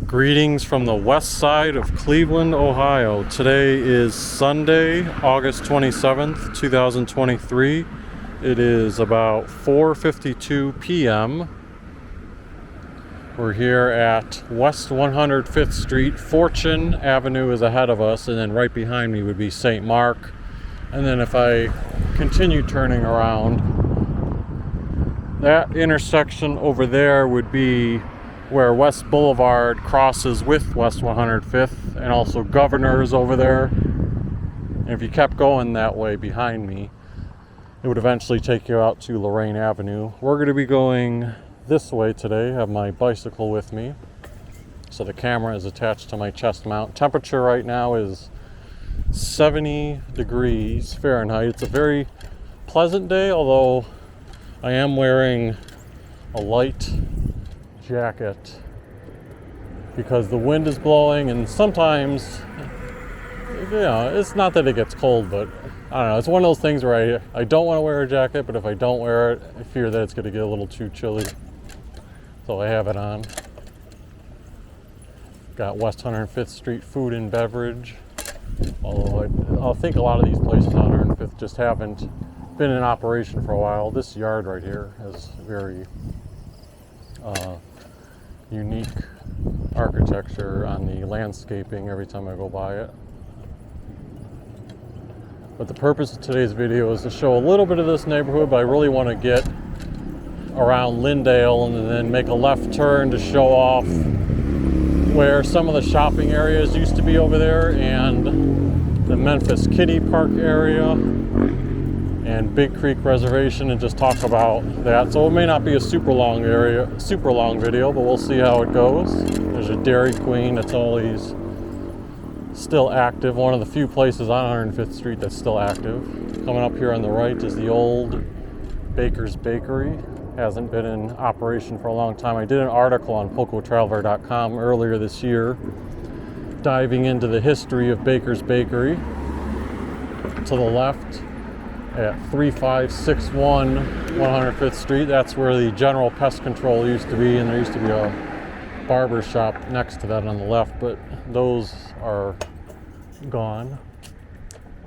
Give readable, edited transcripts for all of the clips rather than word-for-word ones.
Greetings from the west side of Cleveland, Ohio. Today is Sunday, August 27th, 2023. It is about 4:52 p.m. We're here at West 105th Street. Fortune Avenue is ahead of us, and then right behind me would be St. Mark. And then if I continue turning around, that intersection over there would be where West Boulevard crosses with West 105th, and also Governor's over there. And if you kept going that way behind me, it would eventually take you out to Lorraine Avenue. We're going to be going this way today. I have my bicycle with me, so the camera is attached to my chest mount. Temperature right now is 70 degrees Fahrenheit. It's a very pleasant day, although I am wearing a light jacket because the wind is blowing, and sometimes, it's not that it gets cold, but I don't know, it's one of those things where I don't want to wear a jacket, but if I don't wear it, I fear that it's going to get a little too chilly, so I have it on. Got West 105th Street food and beverage, although I think a lot of these places on 105th just haven't been in operation for a while. This yard right here has very unique architecture on the landscaping every time I go by it. But the purpose of today's video is to show a little bit of this neighborhood, but I really want to get around Lindale and then make a left turn to show off where some of the shopping areas used to be over there, and the Memphis Kiddie Park area and Big Creek Reservation, and just talk about that. So it may not be a super long video, but we'll see how it goes. There's a Dairy Queen that's always still active, one of the few places on 105th Street that's still active. Coming up here on the right is the old Baker's Bakery. Hasn't been in operation for a long time. I did an article on PocoTraveler.com earlier this year diving into the history of Baker's Bakery. To the left at 3561 105th Street, that's where the General Pest Control used to be, and there used to be a barber shop next to that on the left, but those are gone.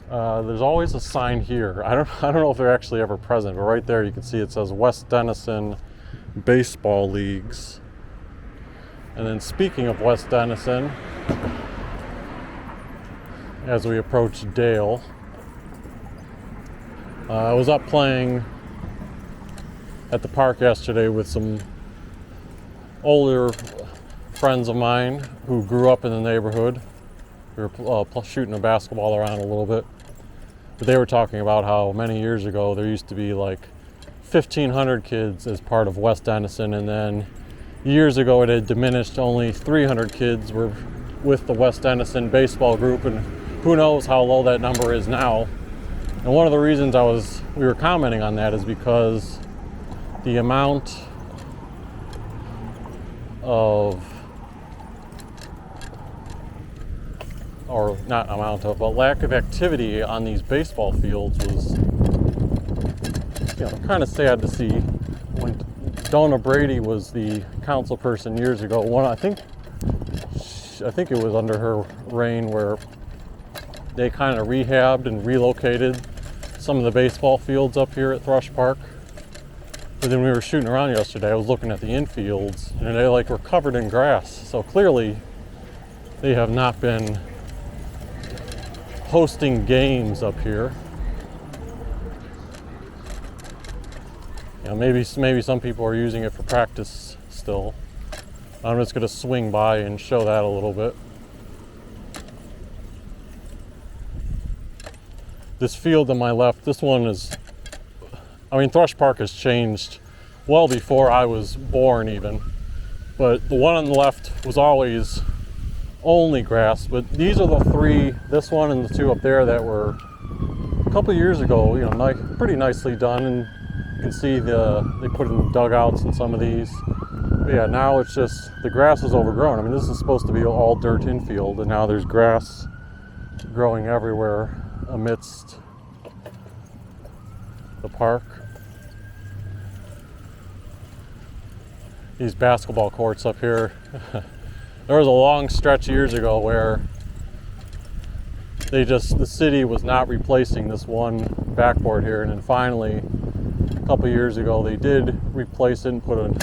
There's always a sign here. I don't know if they're actually ever present, but right there you can see it says West Denison Baseball Leagues. And then speaking of West Denison, as we approach Dale, I was up playing at the park yesterday with some older friends of mine who grew up in the neighborhood. We were shooting a basketball around a little bit, but they were talking about how many years ago there used to be like 1,500 kids as part of West Denison, and then years ago it had diminished, only 300 kids were with the West Denison baseball group, and who knows how low that number is now. And one of the reasons we were commenting on that is because the amount of, or not amount of, but lack of activity on these baseball fields was, kind of sad to see. When Donna Brady was the council person years ago, I think it was under her reign where they kind of rehabbed and relocated some of the baseball fields up here at Thrush Park. But then we were shooting around yesterday, I was looking at the infields, and they were covered in grass. So clearly they have not been hosting games up here. Maybe some people are using it for practice still. I'm just going to swing by and show that a little bit. This field on my left, this one is, Thrush Park has changed well before I was born even, but the one on the left was always only grass. But these are the three, this one and the two up there, that were a couple of years ago, pretty nicely done, and you can see they put in dugouts in some of these. But yeah, now it's just, the grass is overgrown. This is supposed to be all dirt infield, and now there's grass growing everywhere amidst the park. These basketball courts up here There was a long stretch years ago where the city was not replacing this one backboard here, and then finally a couple years ago they did replace it and put a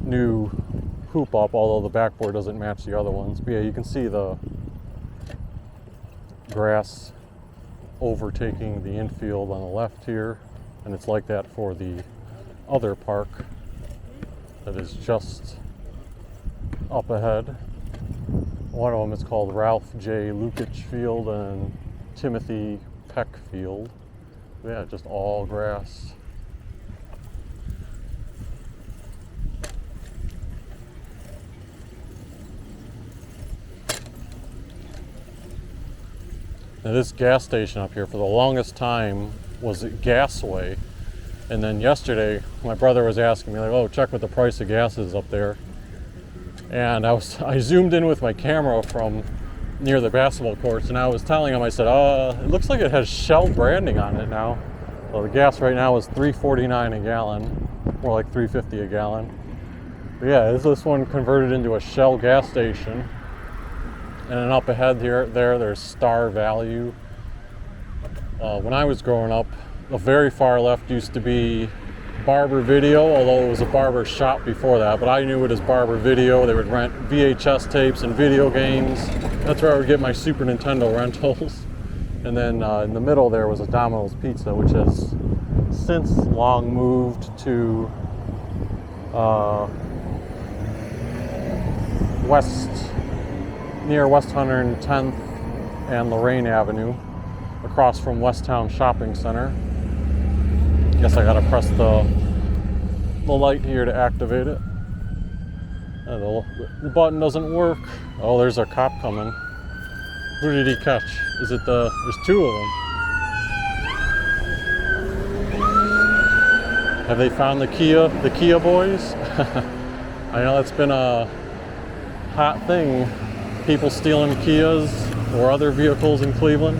new hoop up, although the backboard doesn't match the other ones. But yeah, you can see the grass overtaking the infield on the left here, and it's like that for the other park that is just up ahead. One of them is called Ralph J. Lukich Field and Timothy Peck Field. Yeah, just all grass. Now this gas station up here for the longest time was Gasway. And then yesterday my brother was asking me like, oh, check what the price of gas is up there. And I zoomed in with my camera from near the basketball courts, and I was telling him, I said, it looks like it has Shell branding on it now. Well, the gas right now is $3.49 a gallon, more like $3.50 a gallon. But yeah, this one converted into a Shell gas station. And then up ahead there's Star Value. When I was growing up, the very far left used to be Barber Video, although it was a barber shop before that, but I knew it as Barber Video. They would rent VHS tapes and video games. That's where I would get my Super Nintendo rentals. And then in the middle there was a Domino's Pizza, which has since long moved to near West 110th and Lorraine Avenue, across from Westtown Shopping Center. Guess I gotta press the light here to activate it. The button doesn't work. Oh, there's a cop coming. Who did he catch? Is it there's two of them. Have they found the Kia boys? I know that's been a hot thing. People stealing Kias or other vehicles in Cleveland.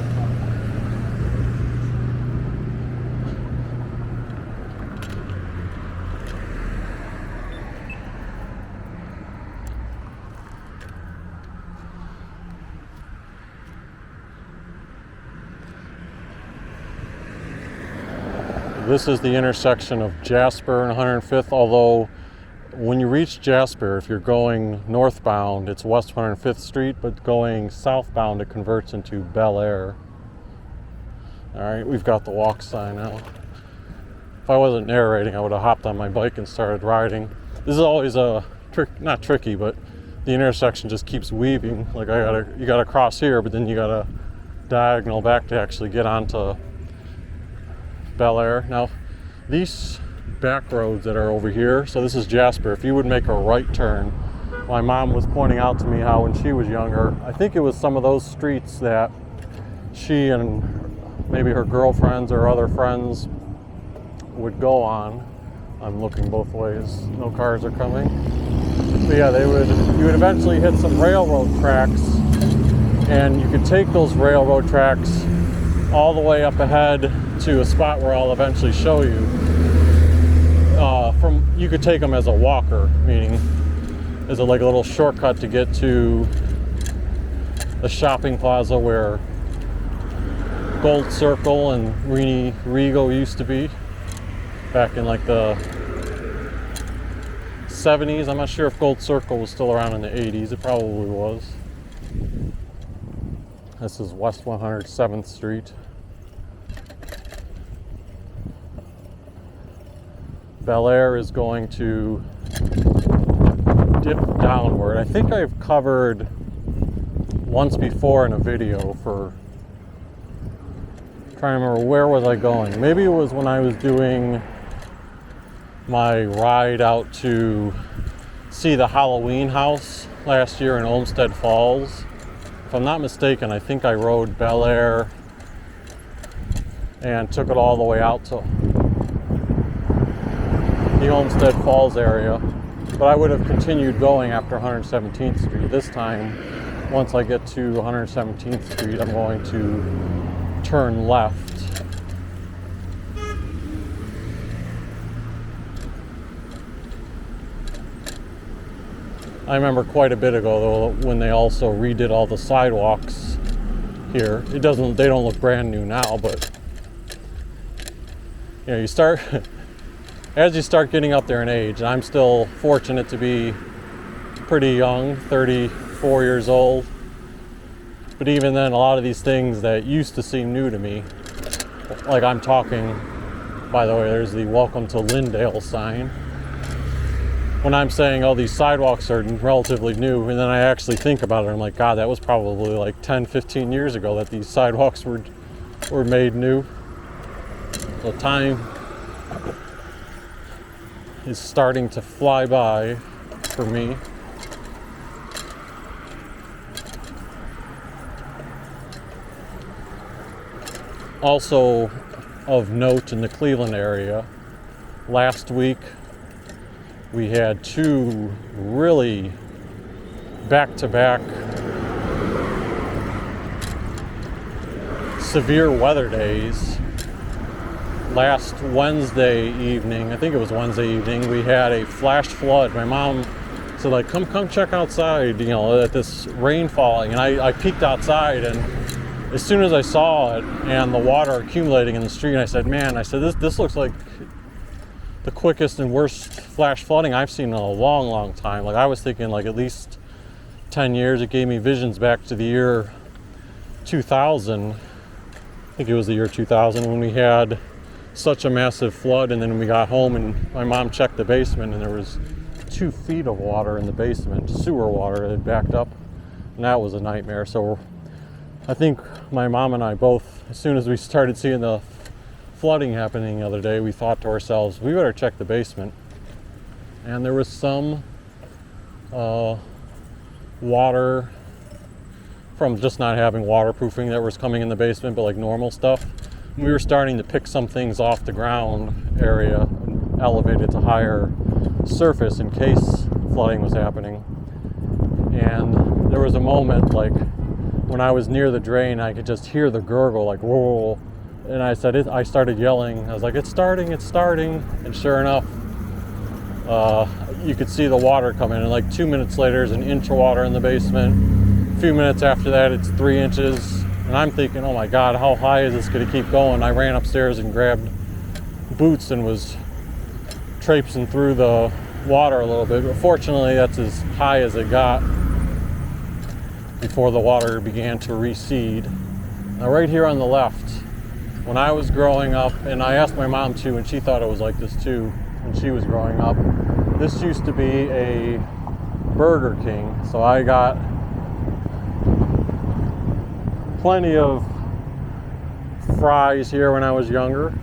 This is the intersection of Jasper and 105th, although when you reach Jasper, if you're going northbound, it's West 105th Street, but going southbound, it converts into Bellaire. All right, we've got the walk sign now. If I wasn't narrating, I would have hopped on my bike and started riding. This is always a not tricky, but the intersection just keeps weaving. Like you gotta cross here, but then you gotta diagonal back to actually get onto Bellaire. Now, these back roads that are over here, so this is Jasper. If you would make a right turn, my mom was pointing out to me how when she was younger, I think it was some of those streets that she and maybe her girlfriends or other friends would go on. I'm looking both ways. No cars are coming. But yeah, you would eventually hit some railroad tracks, and you could take those railroad tracks all the way up ahead to a spot where I'll eventually show you. You could take them as a walker, meaning as like a little shortcut to get to the shopping plaza where Gold Circle and Rego used to be back in like the 70s. I'm not sure if Gold Circle was still around in the 80s. It probably was. This is West 107th Street. Bellaire is going to dip downward. I think I've covered once before in a video for, trying to remember where was I going. Maybe it was when I was doing my ride out to see the Halloween house last year in Olmsted Falls. If I'm not mistaken, I think I rode Bellaire and took it all the way out to the Olmsted Falls area, but I would have continued going after 117th Street. This time, once I get to 117th Street, I'm going to turn left. I remember quite a bit ago though when they also redid all the sidewalks here. They don't look brand new now, but you know, you start as you start getting up there in age, and I'm still fortunate to be pretty young, 34 years old. But even then, a lot of these things that used to seem new to me, like I'm talking, by the way, there's the welcome to Lindale sign. When I'm saying, oh, these sidewalks are relatively new, and then I actually think about it, I'm like, God, that was probably like 10, 15 years ago that these sidewalks were made new. So time is starting to fly by for me. Also of note in the Cleveland area, last week we had two really back-to-back severe weather days. Last Wednesday evening, I think it was Wednesday evening, we had a flash flood. My mom said, like, come check outside, you know, at this rain falling. And I peeked outside, and as soon as I saw it and the water accumulating in the street, I said, this looks like the quickest and worst flash flooding I've seen in a long, long time. Like, I was thinking like at least 10 years. It gave me visions back to the year 2000. I think it was the year 2000 when we had such a massive flood, and then we got home and my mom checked the basement and there was 2 feet of water in the basement, sewer water that had backed up, and that was a nightmare. So I think my mom and I both, as soon as we started seeing the flooding happening the other day, we thought to ourselves, we better check the basement. And there was some water from just not having waterproofing that was coming in the basement, but like normal stuff. We were starting to pick some things off the ground area, elevated to higher surface in case flooding was happening. And there was a moment, like when I was near the drain, I could just hear the gurgle, like, whoa. And I started yelling. I was like, it's starting. And sure enough, you could see the water coming. And like 2 minutes later, there's an inch of water in the basement. A few minutes after that, it's 3 inches. And I'm thinking, oh my God, how high is this going to keep going? I ran upstairs and grabbed boots and was traipsing through the water a little bit. But fortunately, that's as high as it got before the water began to recede. Now right here on the left, when I was growing up, and I asked my mom too, and she thought it was like this too when she was growing up, this used to be a Burger King. So I got plenty of fries here when I was younger.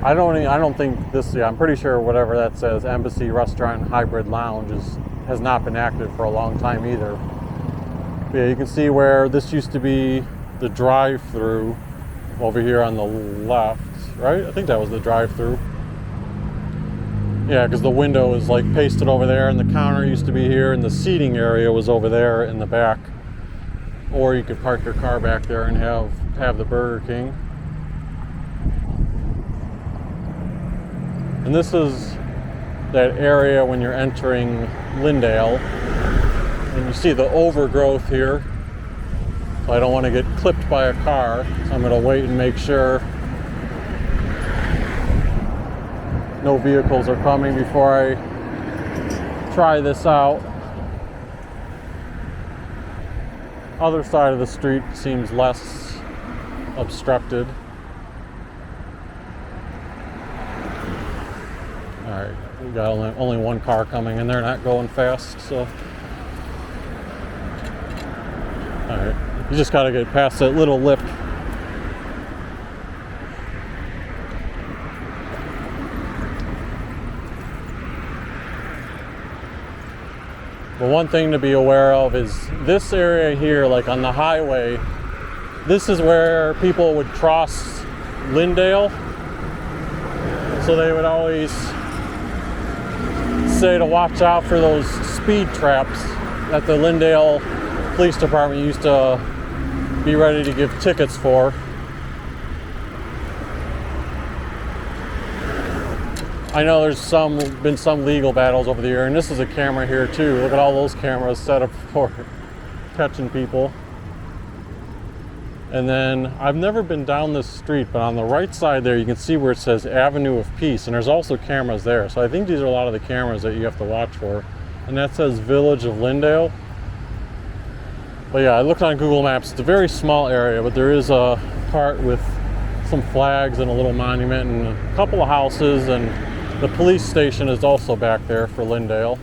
I don't think this, I'm pretty sure whatever that says, Embassy Restaurant and Hybrid Lounge, has not been active for a long time either. But yeah, you can see where this used to be the drive-through over here on the left, right? I think that was the drive-through. Yeah, because the window is like pasted over there, and the counter used to be here, and the seating area was over there in the back. Or you could park your car back there and have the Burger King. And this is that area when you're entering Lindale, and you see the overgrowth here. So I don't want to get clipped by a car, so I'm going to wait and make sure no vehicles are coming before I try this out. Other side of the street seems less obstructed. Alright, we got only one car coming, and they're not going fast, so. Alright, you just gotta get past that little lip. But one thing to be aware of is this area here, like on the highway, this is where people would cross Linndale. So they would always say to watch out for those speed traps that the Lindale Police Department used to be ready to give tickets for. I know there's been some legal battles over the year, and this is a camera here too. Look at all those cameras set up for catching people. And then I've never been down this street, but on the right side there you can see where it says Avenue of Peace, and there's also cameras there. So I think these are a lot of the cameras that you have to watch for. And that says Village of Linndale. But yeah, I looked on Google Maps. It's a very small area, but there is a part with some flags and a little monument and a couple of houses, and the police station is also back there for Lindale.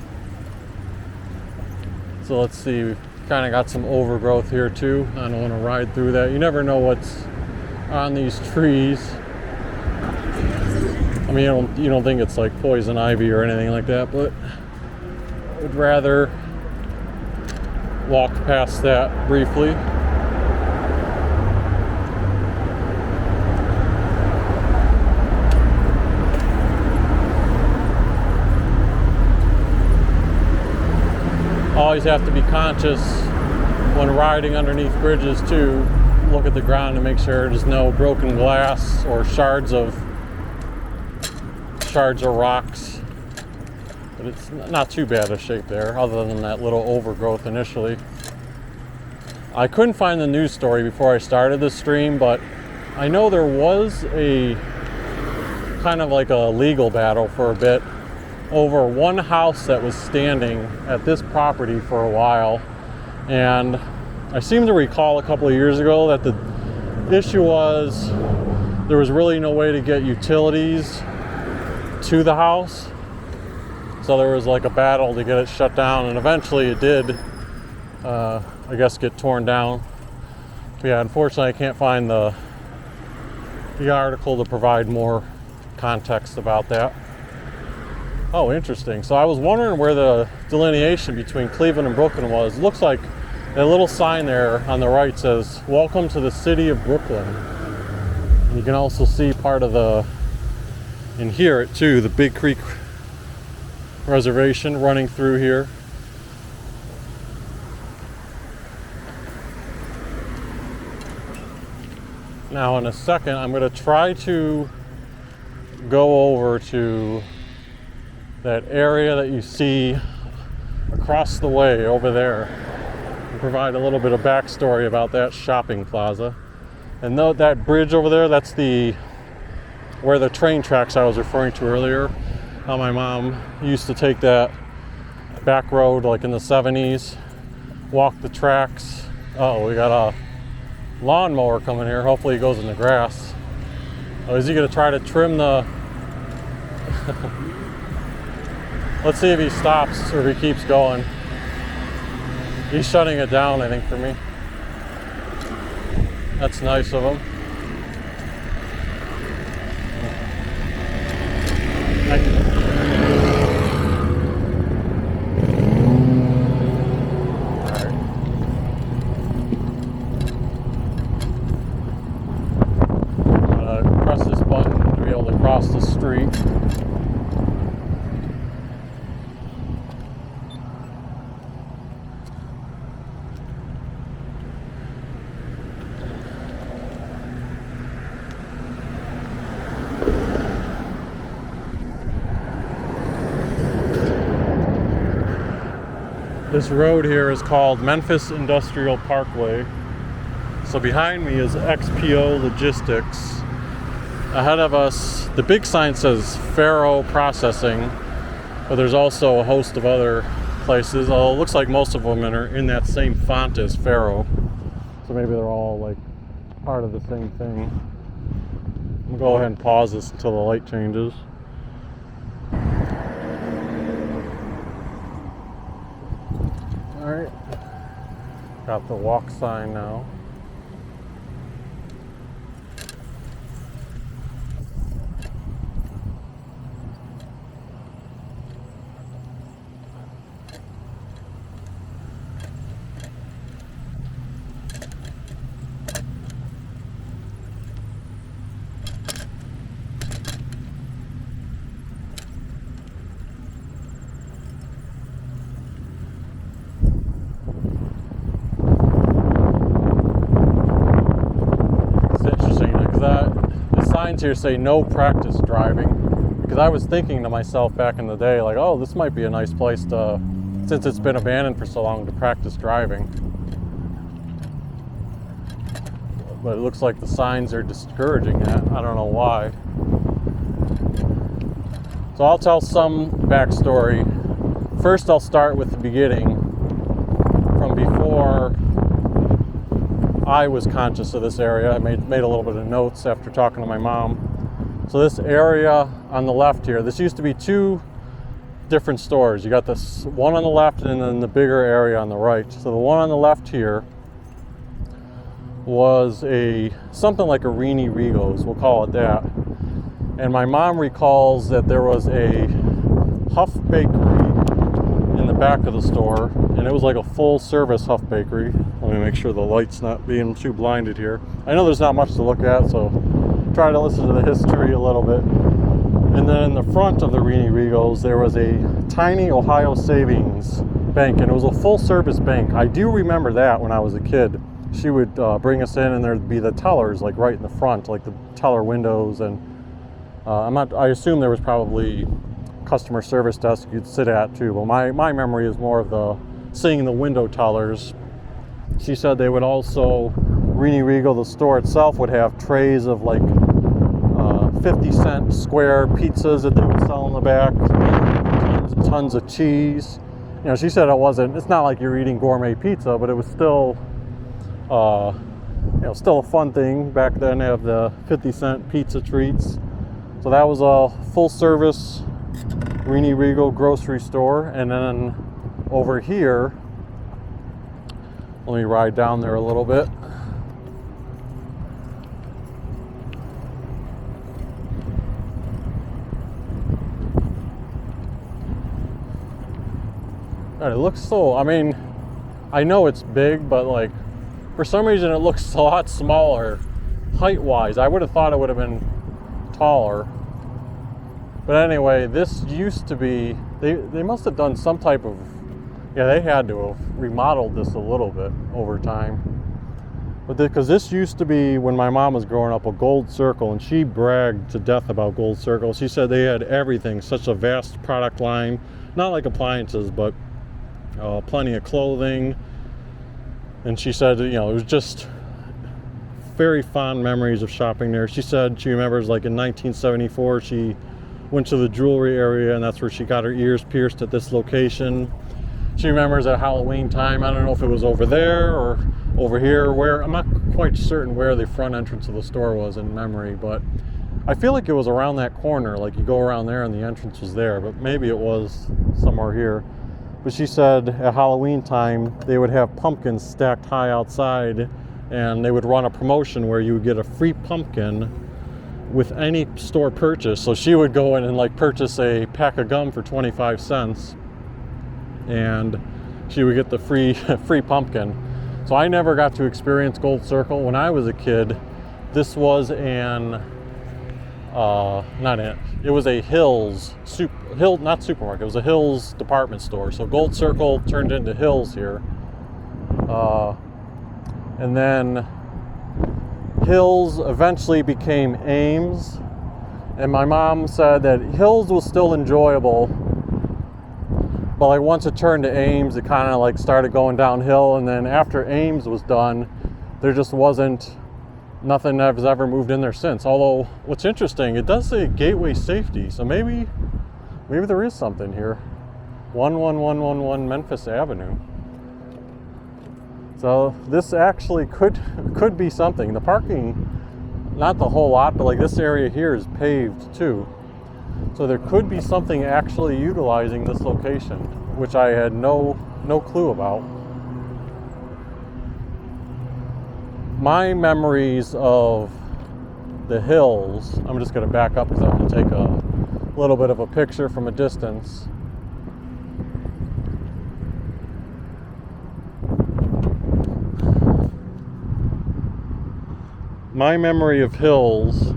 So let's see, we've kind of got some overgrowth here too. I don't want to ride through that. You never know what's on these trees. I mean, you don't think it's like poison ivy or anything like that, but I would rather walk past that briefly. Always have to be conscious when riding underneath bridges too. Look at the ground to make sure there's no broken glass or shards of rocks. But it's not too bad a shape there, other than that little overgrowth initially. I couldn't find the news story before I started this stream, but I know there was a kind of like a legal battle for a bit over one house that was standing at this property for a while. And I seem to recall a couple of years ago that the issue was there was really no way to get utilities to the house. So there was like a battle to get it shut down, and eventually it did, I guess, get torn down. But yeah, unfortunately I can't find the article to provide more context about that. Oh, interesting. So I was wondering where the delineation between Cleveland and Brooklyn was. It looks like that little sign there on the right says, "Welcome to the city of Brooklyn." And you can also see part of and hear it too, the Big Creek reservation running through here. Now in a second, I'm going to try to go over to that area that you see across the way over there and provide a little bit of backstory about that shopping plaza. And that bridge over there, that's where the train tracks I was referring to earlier. How my mom used to take that back road like in the 70s, walk the tracks. Oh, we got a lawnmower coming here. Hopefully he goes in the grass. Oh, is he gonna try to trim the Let's see if he stops or if he keeps going. He's shutting it down, I think, for me. That's nice of him. Press this button to be able to cross the street. This road here is called Memphis Industrial Parkway. So behind me is XPO Logistics. Ahead of us, the big sign says Faro Processing, but there's also a host of other places. Although it looks like most of them are in that same font as Faro. So maybe they're all like part of the same thing. I'm gonna go ahead and pause this until the light changes. Alright, got the walk sign now. Here say no practice driving, because because I was thinking to myself back in the day, like, oh, this might be a nice place to, since it's been abandoned for so long, to practice driving. But it looks like the signs are discouraging that. I don't know why. So I'll tell some backstory. First, I'll start with the beginning, from before I was conscious of this area. I made a little bit of notes after talking to my mom. So this area on the left here, this used to be two different stores. You got this one on the left and then the bigger area on the right. So the one on the left here was something like a Reenie Rego's, we'll call it that. And my mom recalls that there was a Huff Bakery in the back of the store, and it was like a full service Huff Bakery. Let me make sure the light's not being too blinded here. I know there's not much to look at, so try to listen to the history a little bit. And then in the front of the Reenie Rego's, there was a tiny Ohio Savings Bank, and it was a full service bank. I do remember that when I was a kid. She would bring us in, and there'd be the tellers like right in the front, like the teller windows, and I assume there was probably customer service desk you'd sit at too, but my memory is more of seeing the window tellers. She said they would also, Reenie Regal, the store itself, would have trays of like 50-cent square pizzas that they would sell in the back, tons and tons of cheese. You know, she said it's not like you're eating gourmet pizza, but it was still, still a fun thing back then to have the 50-cent pizza treats. So that was a full-service Reenie Regal grocery store. And then over here, let me ride down there a little bit. And it looks so, I mean, I know it's big, but like, for some reason it looks a lot smaller height-wise. I would have thought it would have been taller. But anyway, this used to be, they must have done some type of, they had to have remodeled this a little bit over time. But because this used to be, when my mom was growing up, a Gold Circle, and she bragged to death about Gold Circle. She said they had everything, such a vast product line, not like appliances, but plenty of clothing. And she said, it was just very fond memories of shopping there. She said she remembers, like in 1974, she went to the jewelry area, and that's where she got her ears pierced, at this location. She remembers at Halloween time, I don't know if it was over there or over here, where, I'm not quite certain where the front entrance of the store was in memory, but I feel like it was around that corner, like you go around there and the entrance was there, but maybe it was somewhere here. But she said at Halloween time, they would have pumpkins stacked high outside, and they would run a promotion where you would get a free pumpkin with any store purchase. So she would go in and like purchase a pack of gum for 25 cents, and she would get the free pumpkin. So I never got to experience Gold Circle. When I was a kid, this was it was a Hills, not supermarket, it was a Hills department store. So Gold Circle turned into Hills here. And then Hills eventually became Ames. And my mom said that Hills was still enjoyable, but like once it turned to Ames, it kind of like started going downhill. And then after Ames was done, there just wasn't, nothing has ever moved in there since. Although what's interesting, it does say Gateway Safety, so maybe there is something here. 11111 Memphis Avenue. So this actually could be something. The parking, not the whole lot, but like this area here is paved too. So there could be something actually utilizing this location, which I had no clue about. My memories of the Hills, I'm just going to back up because I'm going to take a little bit of a picture from a distance. My memory of Hills,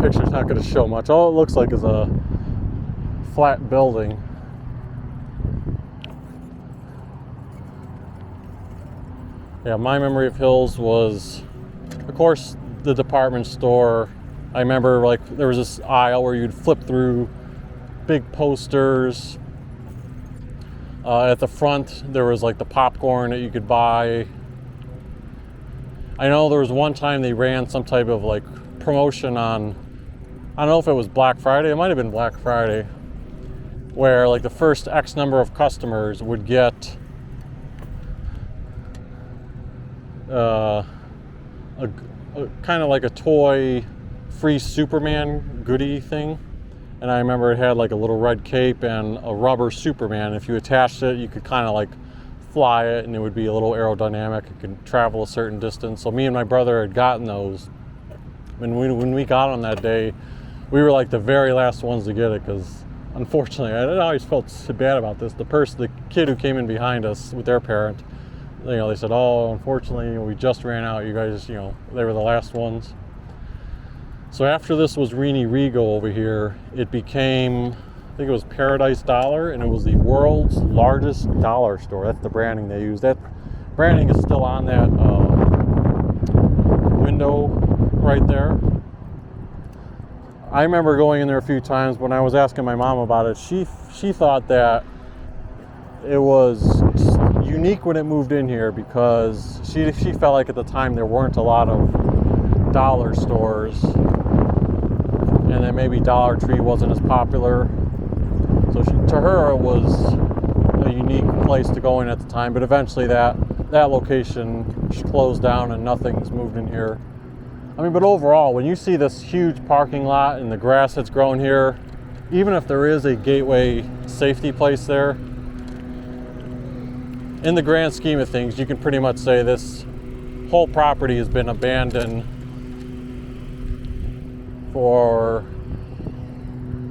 picture's not going to show much. All it looks like is a flat building. Yeah, my memory of Hills was, of course, the department store. I remember like there was this aisle where you'd flip through big posters. At the front there was like the popcorn that you could buy. I know there was one time they ran some type of like promotion on, I don't know if it was Black Friday, it might have been Black Friday, where like the first X number of customers would get a kind of like a toy free Superman goodie thing. And I remember it had like a little red cape and a rubber Superman. If you attached it, you could kind of like fly it, and it would be a little aerodynamic. It could travel a certain distance. So me and my brother had gotten those. When we got on that day, we were like the very last ones to get it, because unfortunately, I always felt so bad about this. The kid who came in behind us with their parent, they said, "Oh, unfortunately, we just ran out. You guys, they were the last ones." So after this was Reenie Regal over here, it became, I think it was Paradise Dollar, and it was the world's largest dollar store. That's the branding they use. That branding is still on that window right there. I remember going in there a few times. When I was asking my mom about it, she thought that it was unique when it moved in here, because she felt like at the time there weren't a lot of dollar stores, and then maybe Dollar Tree wasn't as popular. So to her it was a unique place to go in at the time, but eventually that location closed down and nothing's moved in here. But overall, when you see this huge parking lot and the grass that's grown here, even if there is a gateway safety place there, in the grand scheme of things, you can pretty much say this whole property has been abandoned for,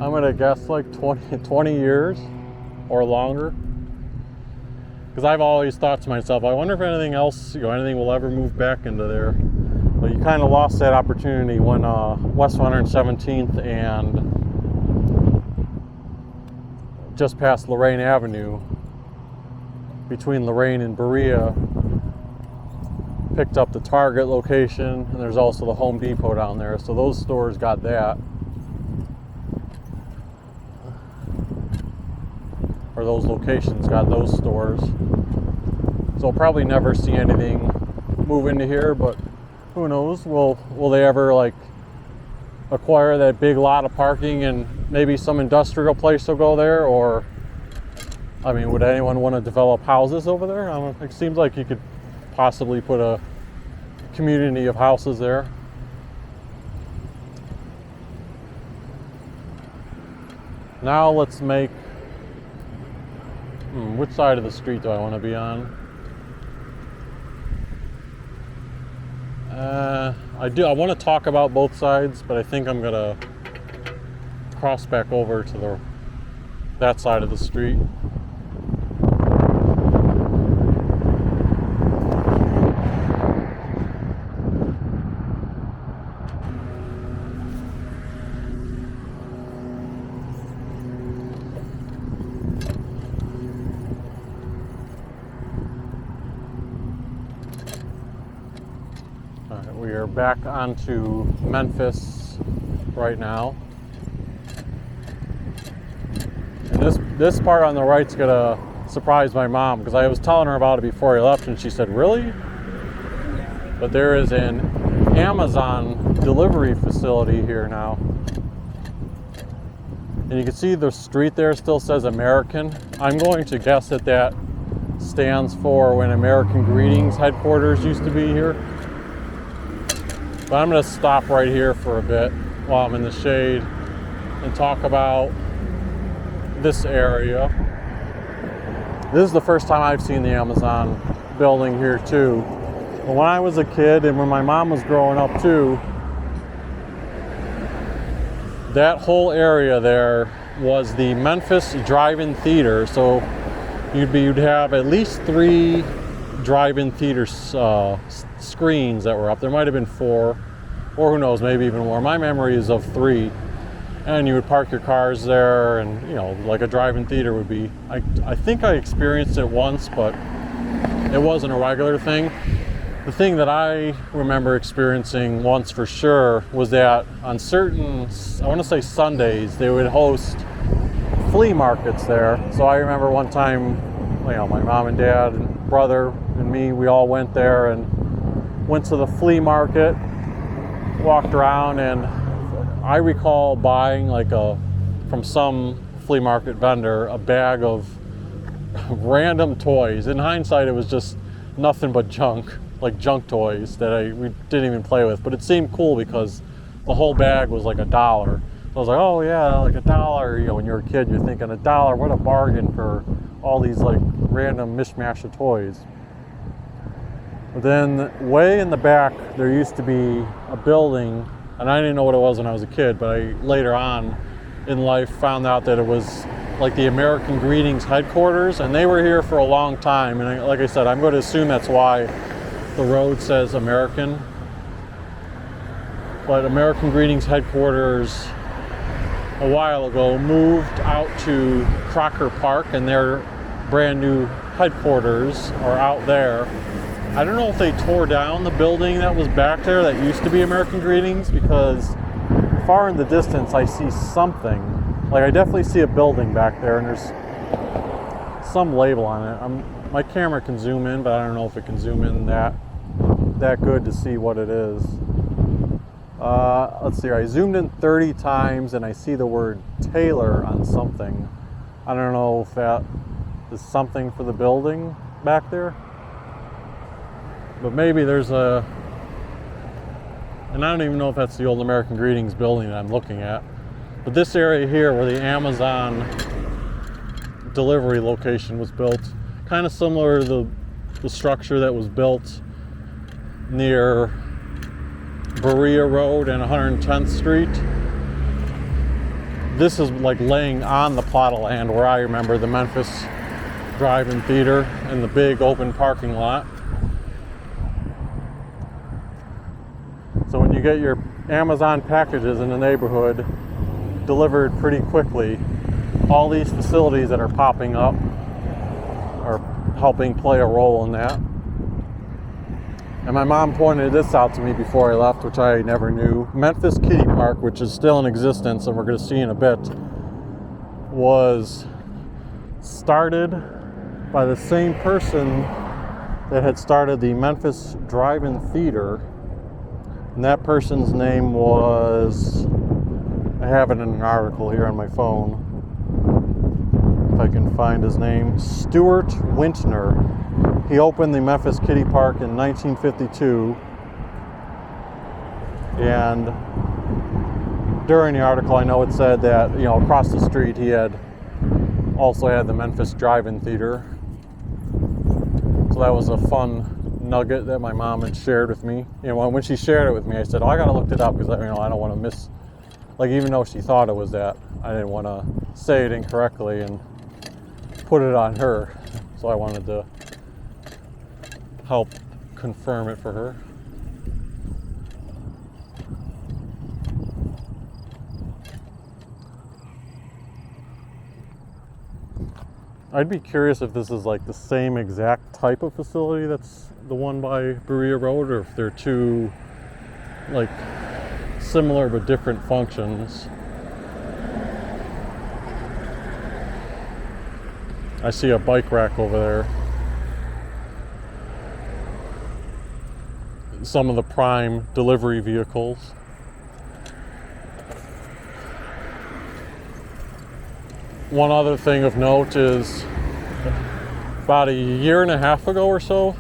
I'm gonna guess like 20 years or longer. Because I've always thought to myself, I wonder if anything else, anything will ever move back into there. But you kind of lost that opportunity when West 117th and just past Lorraine Avenue, between Lorraine and Berea, picked up the Target location, and there's also the Home Depot down there. So those stores got that. Or those locations got those stores. So we'll probably never see anything move into here, but who knows? Will they ever like acquire that big lot of parking and maybe some industrial place will go there? Or would anyone want to develop houses over there? It seems like you could possibly put a community of houses there. Now let's make, which side of the street do I want to be on? I want to talk about both sides, but I think I'm gonna cross back over to that side of the street. We are back onto Memphis right now. And this part on the right's gonna surprise my mom, because I was telling her about it before I left and she said, "Really?" But there is an Amazon delivery facility here now. And you can see the street there still says American. I'm going to guess that stands for when American Greetings headquarters used to be here. But I'm going to stop right here for a bit while I'm in the shade and talk about this area. This is the first time I've seen the Amazon building here too. But when I was a kid and when my mom was growing up too, that whole area there was the Memphis Drive-In Theater. So you'd have at least 3 drive-in theater screens that were up. There might have been 4, or who knows, maybe even more. My memory is of 3. And you would park your cars there, and like a drive-in theater would be. I think I experienced it once, but it wasn't a regular thing. The thing that I remember experiencing once for sure was that on certain, I want to say Sundays, they would host flea markets there. So I remember one time, you know, my mom and dad and brother and me, we all went there and went to the flea market, walked around, and I recall buying like from some flea market vendor a bag of random toys. In hindsight, it was just nothing but junk, like junk toys that we didn't even play with, but it seemed cool because the whole bag was like $1. So I was like, oh yeah, like $1. You know, when you're a kid, you're thinking $1, what a bargain for all these like random mishmash of toys. But then way in the back, there used to be a building, and I didn't know what it was when I was a kid, but I later on in life found out that it was like the American Greetings headquarters, and they were here for a long time. And like I said, I'm going to assume that's why the road says American. But American Greetings headquarters a while ago moved out to Thrush Park, and their brand new headquarters are out there. I don't know if they tore down the building that was back there that used to be American Greetings, because far in the distance I see something. Like I definitely see a building back there, and there's some label on it. My camera can zoom in, but I don't know if it can zoom in that good to see what it is. Let's see, I zoomed in 30 times and I see the word Taylor on something. I don't know if that is something for the building back there, but maybe there's and I don't even know if that's the old American Greetings building that I'm looking at. But this area here where the Amazon delivery location was built, kind of similar to the structure that was built near Bellaire Road and 110th Street. This is like laying on the plot of land where I remember the Memphis Drive-In Theater and the big open parking lot. So when you get your Amazon packages in the neighborhood delivered pretty quickly, all these facilities that are popping up are helping play a role in that. And my mom pointed this out to me before I left, which I never knew. Memphis Kiddie Park, which is still in existence and we're going to see in a bit, was started by the same person that had started the Memphis Drive-In Theater. And that person's name was, I have it in an article here on my phone, if I can find his name, Stuart Wintner. He opened the Memphis Kiddie Park in 1952, and during the article I know it said that, you know, across the street he also had the Memphis Drive-In Theater. So that was a fun nugget that my mom had shared with me. You know, when she shared it with me, I said, oh, I gotta look it up, because I don't want to miss, like, even though she thought it was that, I didn't want to say it incorrectly and put it on her. So I wanted to help confirm it for her. I'd be curious if this is like the same exact type of facility that's the one by Bellaire Road, or if they're two like similar but different functions. I see a bike rack over there. Some of the prime delivery vehicles. One other thing of note is about a year and a half ago or so,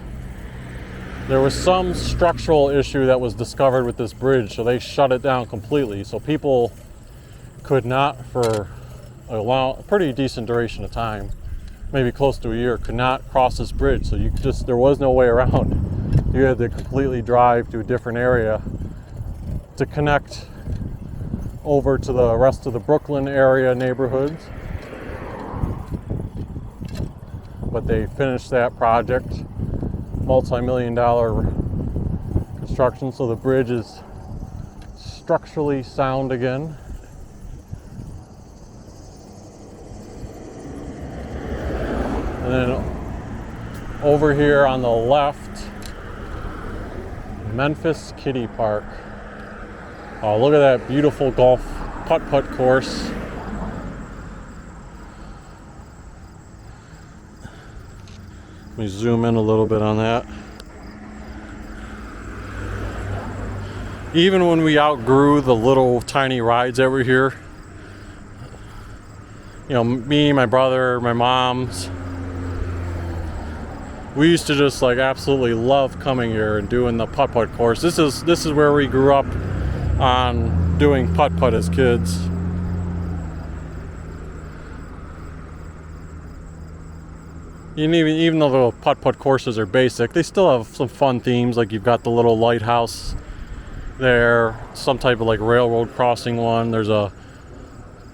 there was some structural issue that was discovered with this bridge, so they shut it down completely. So people could not, for a pretty decent duration of time, maybe close to a year, could not cross this bridge. So there was no way around. You had to completely drive to a different area to connect over to the rest of the Brooklyn area neighborhoods. But they finished that project, multi-million-dollar construction, so the bridge is structurally sound again. And then over here on the left, Memphis Kiddie Park. Oh, look at that beautiful golf putt-putt course. Let me zoom in a little bit on that. Even when we outgrew the little tiny rides that were here, you know, me, my brother, my mom's, we used to just like absolutely love coming here and doing the putt-putt course. This is where we grew up on doing putt-putt as kids. And even though the putt-putt courses are basic, they still have some fun themes. Like you've got the little lighthouse there, some type of like railroad crossing one. There's a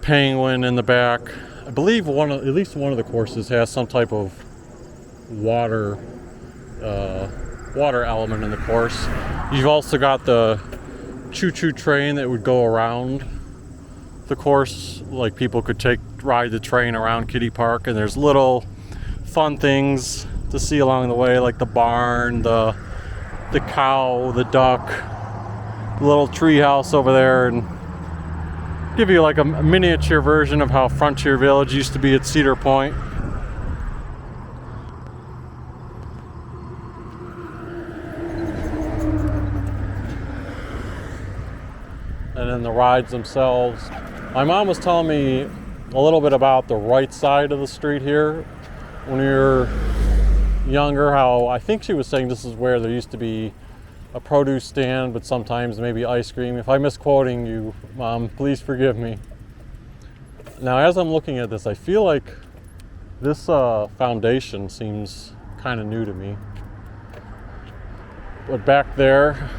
penguin in the back. I believe at least one of the courses has some type of water element in the course. You've also got the choo-choo train that would go around the course. Like people could ride the train around Kiddie Park, and there's little fun things to see along the way, like the barn, the cow, the duck, the little tree house over there, and give you like a miniature version of how Frontier Village used to be at Cedar Point. And then the rides themselves. My mom was telling me a little bit about the right side of the street here when we were younger, how I think she was saying this is where there used to be a produce stand, but sometimes maybe ice cream. If I'm misquoting you, Mom, please forgive me. Now, as I'm looking at this, I feel like this foundation seems kind of new to me. But back there,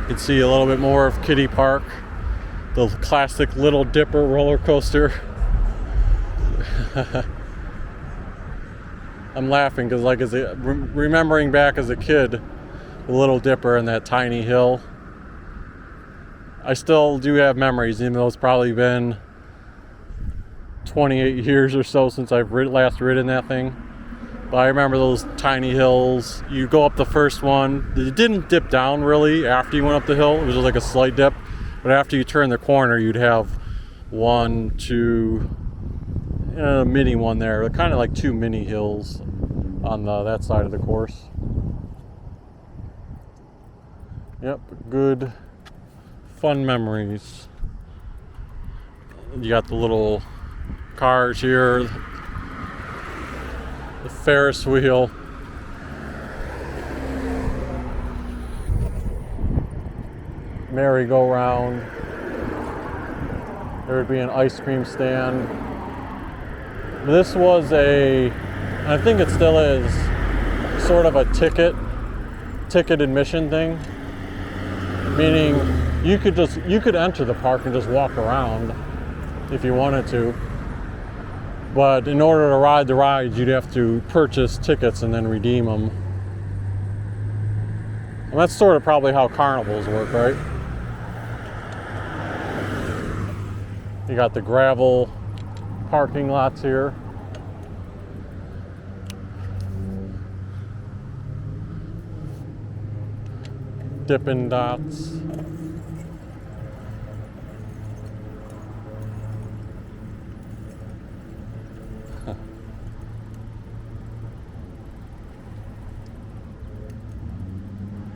you can see a little bit more of Kiddie Park, the classic Little Dipper roller coaster. I'm laughing because, like, remembering back as a kid, the Little Dipper and that tiny hill, I still do have memories, even though it's probably been 28 years or so since I've last ridden that thing. But I remember those tiny hills. You go up the first one. It didn't dip down really after you went up the hill. It was just like a slight dip. But after you turn the corner, you'd have one, two, a mini one there. Kind of like two mini hills on that side of the course. Yep, good, fun memories. You got the little cars here, the Ferris wheel. Merry-go-round. There would be an ice cream stand. This was I think it still is, sort of a ticket admission thing. Meaning you could enter the park and just walk around if you wanted to. But in order to ride the rides, you'd have to purchase tickets and then redeem them. And that's sort of probably how carnivals work, right? You got the gravel parking lots here. Dippin' Dots.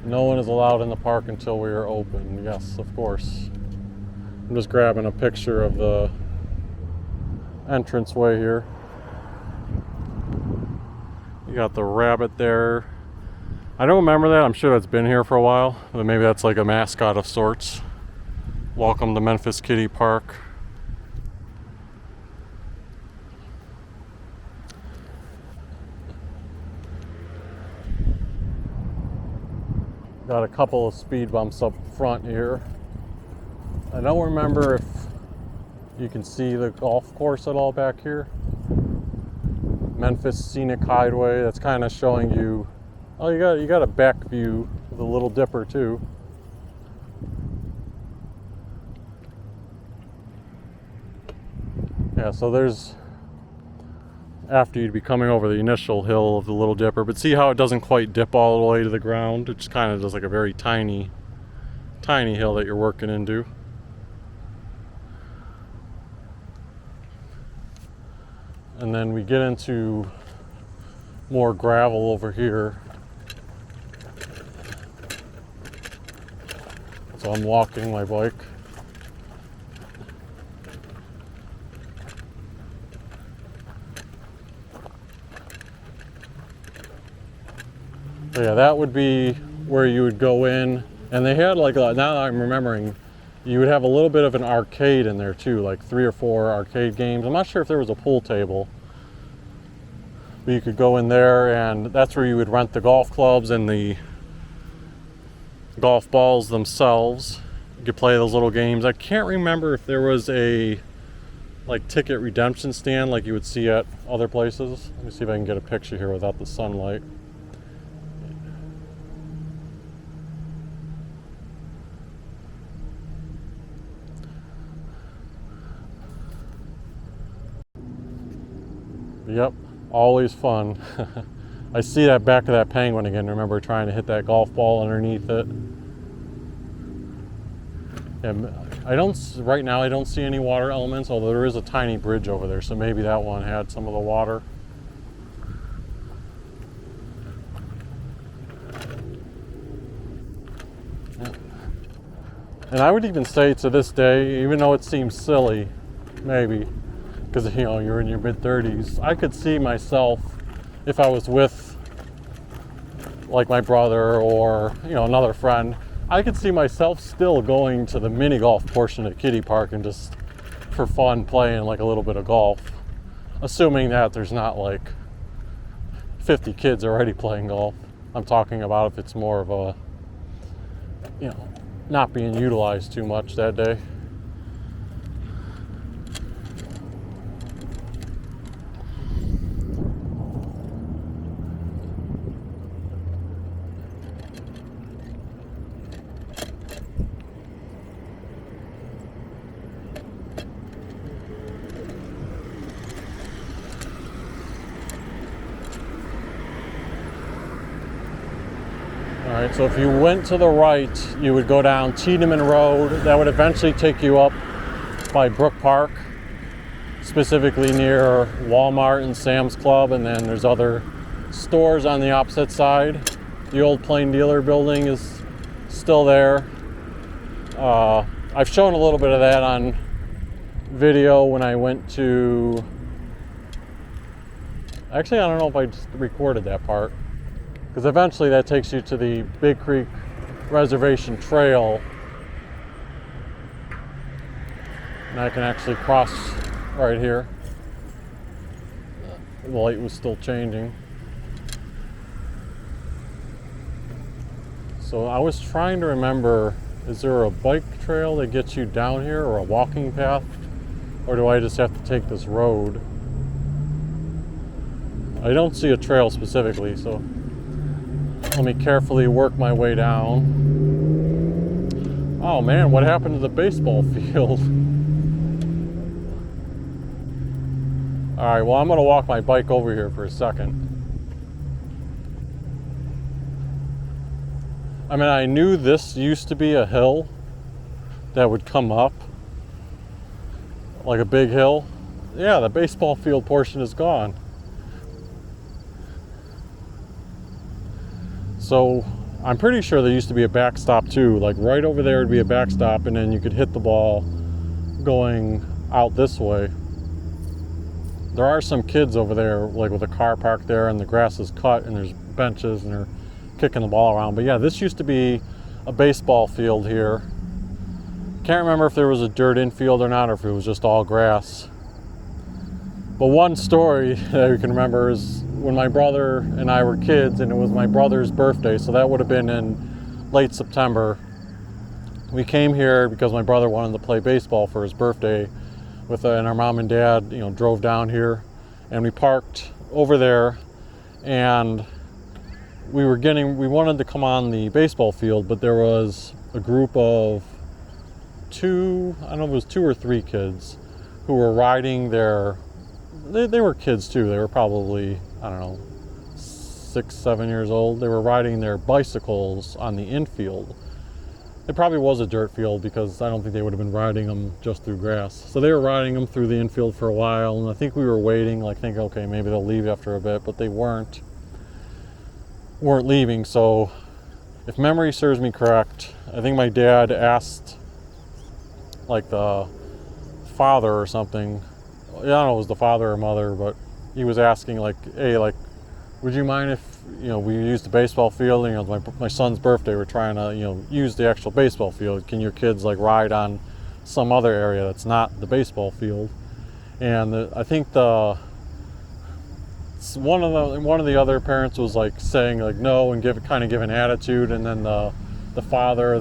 No one is allowed in the park until we are open. Yes, of course. I'm just grabbing a picture of the entranceway here. You got the rabbit there. I don't remember that. I'm sure that's been here for a while. But maybe that's like a mascot of sorts. Welcome to Memphis Kiddie Park. Got a couple of speed bumps up front here. I don't remember if you can see the golf course at all back here. Memphis Scenic Highway, that's kind of showing you, oh, you got a back view of the Little Dipper too. Yeah, so there's after you'd be coming over the initial hill of the Little Dipper. But see how it doesn't quite dip all the way to the ground? It just kind of does like a very tiny hill that you're working into. And then we get into more gravel over here. So I'm walking my bike. So yeah, that would be where you would go in. And they had like, now that I'm remembering, you would have a little bit of an arcade in there too, like 3 or 4 arcade games. I'm not sure if there was a pool table, but you could go in there, and that's where you would rent the golf clubs and the golf balls themselves. You could play those little games. I can't remember if there was a like ticket redemption stand like you would see at other places. Let me see if I can get a picture here without the sunlight. Yep, always fun. I see that back of that penguin again. Remember trying to hit that golf ball underneath it. And right now I don't see any water elements, although there is a tiny bridge over there, so maybe that one had some of the water. And I would even say to this day, even though it seems silly, maybe, because you know you're in your mid-30s, I could see myself, if I was with like my brother or another friend, I could see myself still going to the mini golf portion of Kiddie Park and just for fun playing like a little bit of golf, assuming that there's not like 50 kids already playing golf. I'm talking about if it's more of a not being utilized too much that day. Alright, so if you went to the right, you would go down Tiedemann Road. That would eventually take you up by Brook Park, specifically near Walmart and Sam's Club, and then there's other stores on the opposite side. The old Plain Dealer building is still there. I've shown a little bit of that on video when I went to... Actually, I don't know if I just recorded that part, because eventually that takes you to the Big Creek Reservation Trail, and I can actually cross right here. The light was still changing. So I was trying to remember, is there a bike trail that gets you down here, or a walking path, or do I just have to take this road? I don't see a trail specifically, so let me carefully work my way down. Oh man, what happened to the baseball field? Alright, well, I'm going to walk my bike over here for a second. I mean, I knew this used to be a hill that would come up, like a big hill. Yeah, the baseball field portion is gone. So I'm pretty sure there used to be a backstop too. Like right over there would be a backstop, and then you could hit the ball going out this way. There are some kids over there, like with a car parked there, and the grass is cut, and there's benches, and they're kicking the ball around. But yeah, this used to be a baseball field here. Can't remember if there was a dirt infield or not, or if it was just all grass. But one story that we can remember is when my brother and I were kids, and it was my brother's birthday, so that would have been in late September. We came here because my brother wanted to play baseball for his birthday and our mom and dad, drove down here, and we parked over there, and we wanted to come on the baseball field, but there was a group of two or three kids who were riding their they were kids too. They were probably, I don't know, 6, 7 years old. They were riding their bicycles on the infield. It probably was a dirt field because I don't think they would have been riding them just through grass. So they were riding them through the infield for a while, and I think we were waiting, like thinking, okay, maybe they'll leave after a bit, but they weren't leaving. So if memory serves me correct, I think my dad asked like the father or something. I don't know if it was the father or mother, but he was asking like, hey, like, would you mind if, we used the baseball field? My son's birthday, we're trying to, use the actual baseball field. Can your kids like ride on some other area that's not the baseball field? And I think one of the other parents was like saying like no and give an attitude, and then the father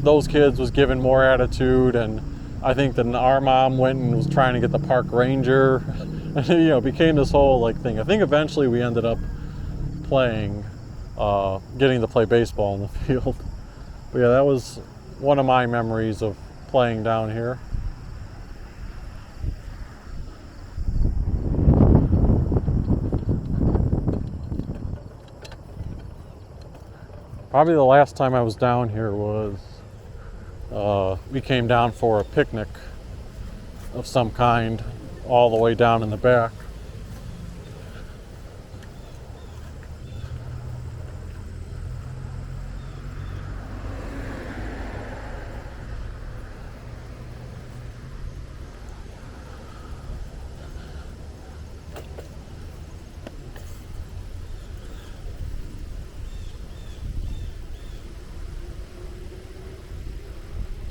those kids was giving more attitude, and I think then our mom went and was trying to get the park ranger, and it became this whole like thing. I think eventually we ended up getting to play baseball in the field. But yeah, that was one of my memories of playing down here. Probably the last time I was down here was we came down for a picnic of some kind all the way down in the back.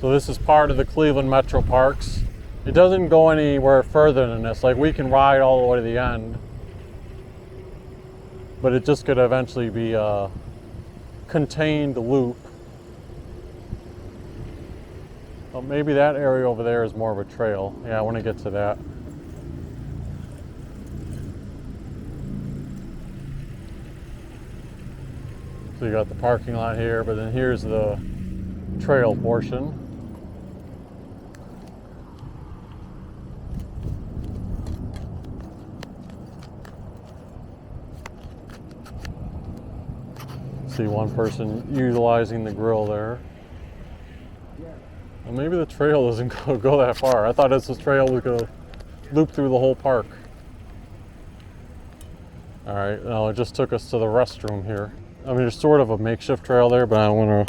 So this is part of the Cleveland Metro Parks. It doesn't go anywhere further than this. Like we can ride all the way to the end, but it just could eventually be a contained loop. Well, maybe that area over there is more of a trail. Yeah, I want to get to that. So you got the parking lot here, but then here's the trail portion. See one person utilizing the grill there. Well, maybe the trail doesn't go that far. I thought this trail was going to loop through the whole park. All right, no, it just took us to the restroom here. I mean, there's sort of a makeshift trail there, but I don't want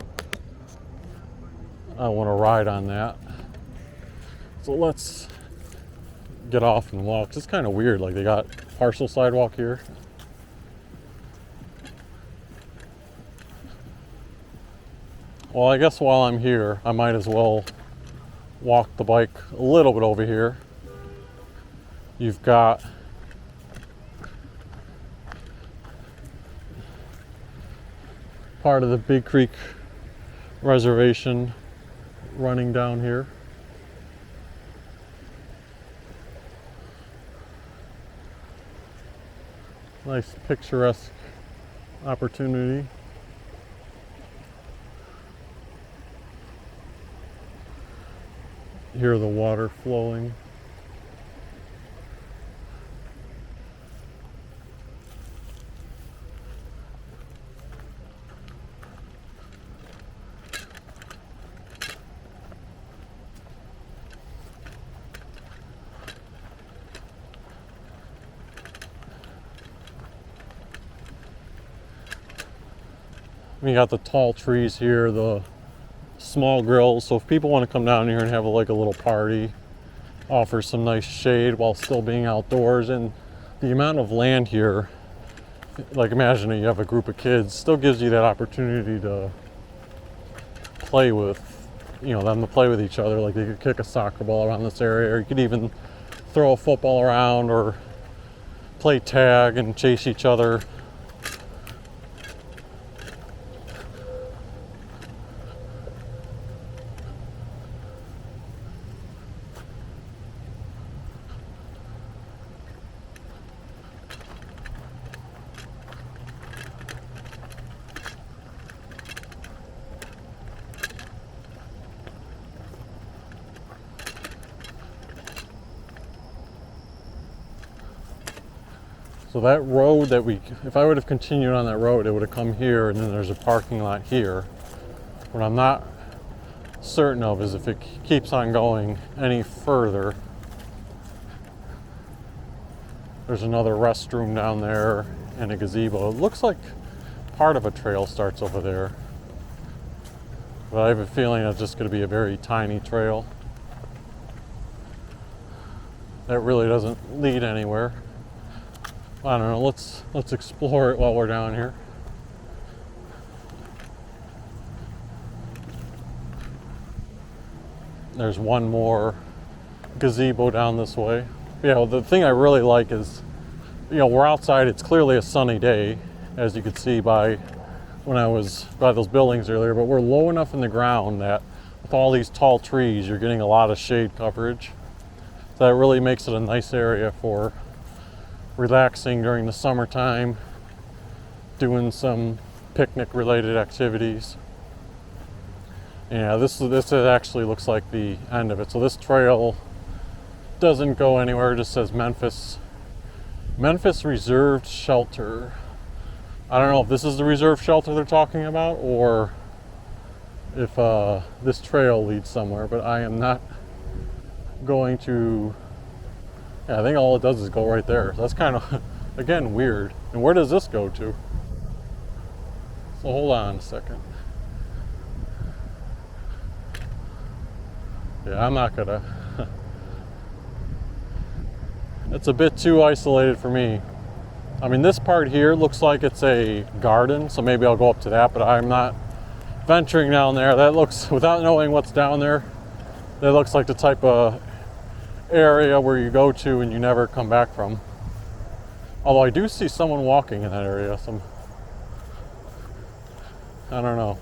to ride on that. So let's get off and walk. It's kind of weird, like they got partial sidewalk here. Well, I guess while I'm here, I might as well walk the bike a little bit over here. You've got part of the Big Creek reservation running down here. Nice picturesque opportunity. Hear the water flowing. We got the tall trees here, the small grills, so if people want to come down here and have like a little party, offer some nice shade while still being outdoors. And the amount of land here, like imagine you have a group of kids, still gives you that opportunity to play with, them to play with each other. Like they could kick a soccer ball around this area, or you could even throw a football around or play tag and chase each other. So that road that if I would have continued on that road, it would have come here, and then there's a parking lot here. What I'm not certain of is if it keeps on going any further. There's another restroom down there and a gazebo. It looks like part of a trail starts over there, but I have a feeling it's just going to be a very tiny trail that really doesn't lead anywhere. I don't know. Let's explore it while we're down here. There's one more gazebo down this way. Yeah, the thing I really like is, we're outside. It's clearly a sunny day, as you could see by when I was by those buildings earlier, but we're low enough in the ground that with all these tall trees, you're getting a lot of shade coverage. So that really makes it a nice area for relaxing during the summertime, doing some picnic related activities. Yeah, this actually looks like the end of it. So this trail doesn't go anywhere. It just says Memphis Reserved Shelter. I don't know if this is the reserve shelter they're talking about or if this trail leads somewhere, but I am not going to. Yeah, I think all it does is go right there. So that's kind of, again, weird. And where does this go to? So hold on a second. Yeah, I'm not gonna. It's a bit too isolated for me. I mean, this part here looks like it's a garden, so maybe I'll go up to that, but I'm not venturing down there. That looks, without knowing what's down there, that looks like the type of area where you go to and you never come back from. Although I do see someone walking in that area. I don't know.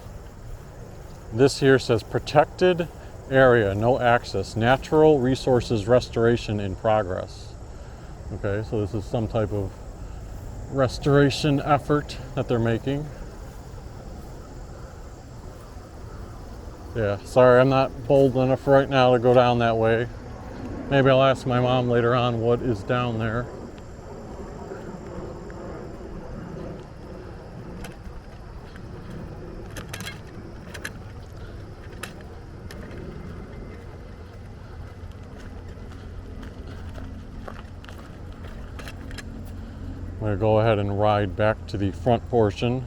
This here says protected area, no access, natural resources restoration in progress. Okay, so this is some type of restoration effort that they're making. Yeah, sorry, I'm not bold enough right now to go down that way. Maybe I'll ask my mom later on what is down there. I'm going to go ahead and ride back to the front portion.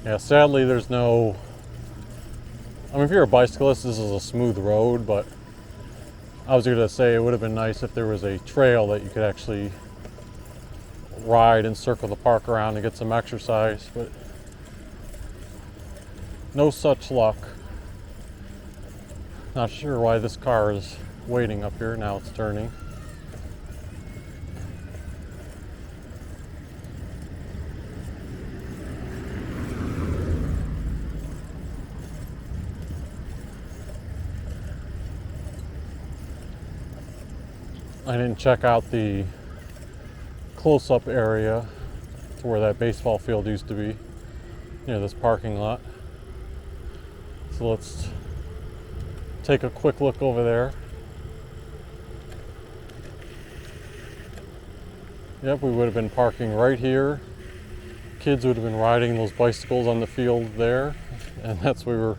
Yeah, sadly there's no, I mean, if you're a bicyclist, this is a smooth road, but I was going to say it would have been nice if there was a trail that you could actually ride and circle the park around and get some exercise, but no such luck. Not sure why this car is waiting up here. Now it's turning. I didn't check out the close-up area to where that baseball field used to be, near this parking lot. So let's take a quick look over there. Yep, we would have been parking right here. Kids would have been riding those bicycles on the field there, and that's where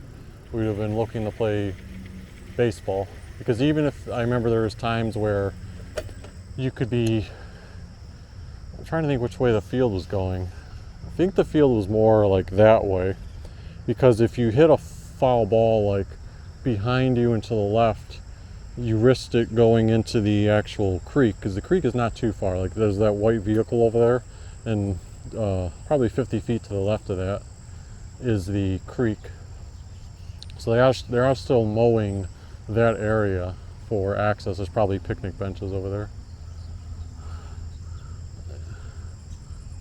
we would have been looking to play baseball. Because even if, I remember there was times where you could be I'm trying to think which way the field was going. I think the field was more like that way, because if you hit a foul ball like behind you and to the left, you risked it going into the actual creek, because the creek is not too far. Like there's that white vehicle over there, and probably 50 feet to the left of that is the creek. So they are still mowing that area for access. There's probably picnic benches over there.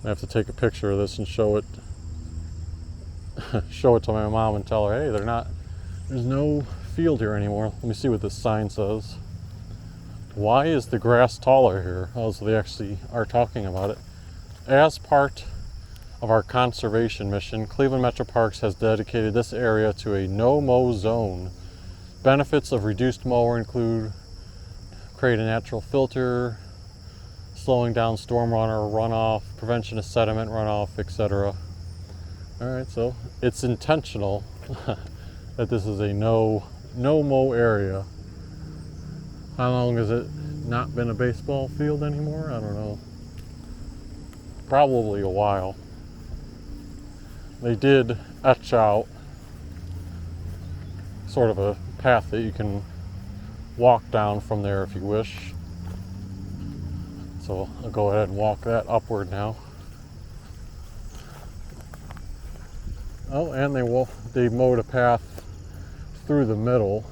I have to take a picture of this and show it show it to my mom and tell her, hey, there's no field here anymore. Let me see what this sign says. Why is the grass taller here? Oh, so they actually are talking about it. As part of our conservation mission, Cleveland Metro Parks has dedicated this area to a no-mow zone. Benefits of reduced mower include create a natural filter, slowing down storm runoff, prevention of sediment runoff, etc. All right, so it's intentional that this is a no-mow area. How long has it not been a baseball field anymore? I don't know. Probably a while. They did etch out sort of a path that you can walk down from there if you wish. So I'll go ahead and walk that upward now. Oh, and they mowed a path through the middle.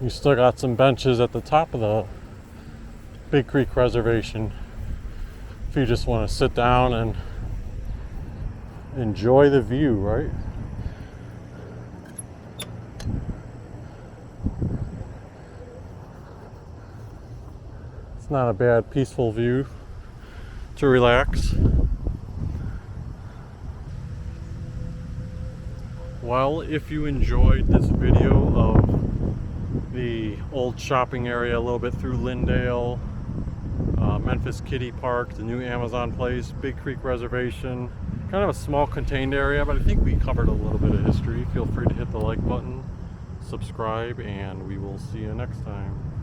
You still got some benches at the top of the Big Creek Reservation if you just want to sit down and enjoy the view, right? It's not a bad, peaceful view to relax. Well, if you enjoyed this video of the old shopping area a little bit through Lindale, Memphis Kiddie Park, the new Amazon place, Big Creek Reservation, kind of a small contained area, but I think we covered a little bit of history. Feel free to hit the like button, subscribe, and we will see you next time.